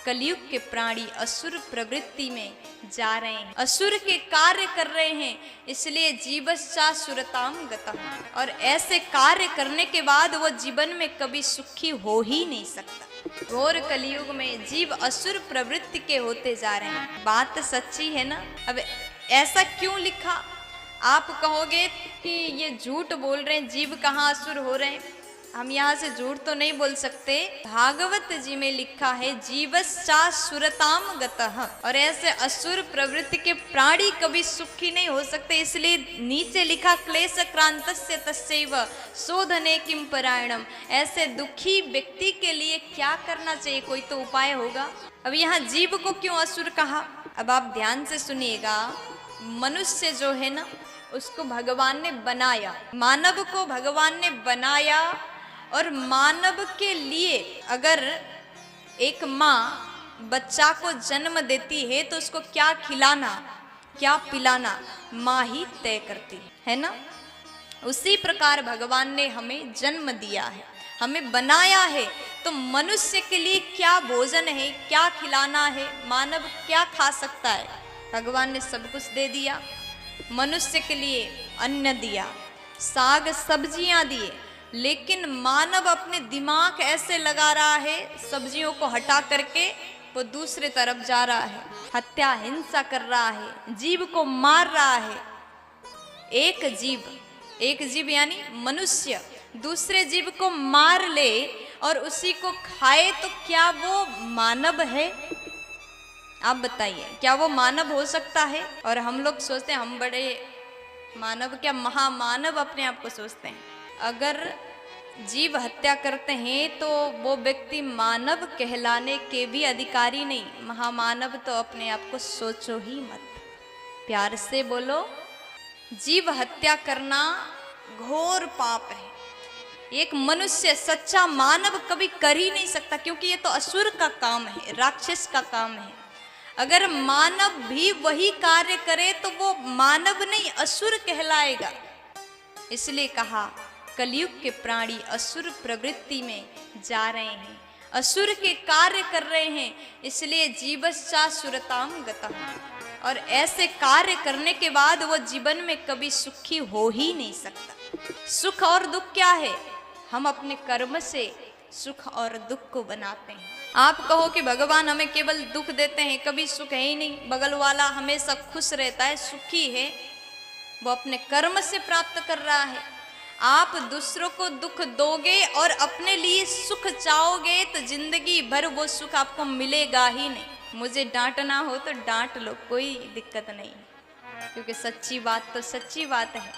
कलयुग के प्राणी असुर प्रवृत्ति में जा रहे हैं, असुर के कार्य कर रहे हैं, इसलिए जीवश्चासुरताम गतः। और ऐसे कार्य करने के बाद वो जीवन में कभी सुखी हो ही नहीं सकता। घोर कलयुग में जीव असुर प्रवृत्ति के होते जा रहे हैं। बात सच्ची है ना। अब ऐसा क्यों लिखा? आप कहोगे कि ये झूठ बोल रहे हैं, जीव कहाँ असुर हो रहे हैं। हम यहाँ से झूठ तो नहीं बोल सकते। भागवत जी में लिखा है जीवश्चासुरताम गतः। और ऐसे असुर प्रवृत्ति के प्राणी कभी सुखी नहीं हो सकते, इसलिए नीचे लिखा क्लेश क्रांतस्य तस्यैव शोधने किम परायणम। ऐसे दुखी व्यक्ति के लिए क्या करना चाहिए, कोई तो उपाय होगा। अब यहाँ जीव को क्यों असुर कहा, अब आप ध्यान से सुनिएगा। मनुष्य जो है ना, उसको भगवान ने बनाया, मानव को भगवान ने बनाया। और मानव के लिए अगर एक माँ बच्चा को जन्म देती है तो उसको क्या खिलाना क्या पिलाना माँ ही तय करती है ना। उसी प्रकार भगवान ने हमें जन्म दिया है, हमें बनाया है, तो मनुष्य के लिए क्या भोजन है, क्या खिलाना है, मानव क्या खा सकता है। भगवान ने सब कुछ दे दिया। मनुष्य के लिए अन्न दिया, साग सब्जियां दिए, लेकिन मानव अपने दिमाग ऐसे लगा रहा है, सब्जियों को हटा करके वो दूसरे तरफ जा रहा है, हत्या हिंसा कर रहा है, जीव को मार रहा है। एक जीव यानी मनुष्य दूसरे जीव को मार ले और उसी को खाए, तो क्या वो मानव है? आप बताइए, क्या वो मानव हो सकता है? और हम लोग सोचते हैं हम बड़े मानव, क्या महामानव अपने आप को सोचते हैं। अगर जीव हत्या करते हैं तो वो व्यक्ति मानव कहलाने के भी अधिकारी नहीं। महामानव तो अपने आप को सोचो ही मत। प्यार से बोलो, जीव हत्या करना घोर पाप है। एक मनुष्य सच्चा मानव कभी कर ही नहीं सकता, क्योंकि ये तो असुर का काम है, राक्षस का काम है। अगर मानव भी वही कार्य करे तो वो मानव नहीं, असुर कहलाएगा। इसलिए कहा कलयुग के प्राणी असुर प्रवृत्ति में जा रहे हैं, असुर के कार्य कर रहे हैं, इसलिए जीवश्चासुरताम गतः। और ऐसे कार्य करने के बाद वो जीवन में कभी सुखी हो ही नहीं सकता। सुख और दुख क्या है? हम अपने कर्म से सुख और दुख को बनाते हैं। आप कहो कि भगवान हमें केवल दुख देते हैं, कभी सुख है ही नहीं, बगल वाला हमेशा खुश रहता है, सुखी है, वो अपने कर्म से प्राप्त कर रहा है। आप दूसरों को दुख दोगे और अपने लिए सुख चाहोगे तो जिंदगी भर वो सुख आपको मिलेगा ही नहीं। मुझे डांटना हो तो डांट लो, कोई दिक्कत नहीं, क्योंकि सच्ची बात तो सच्ची बात है।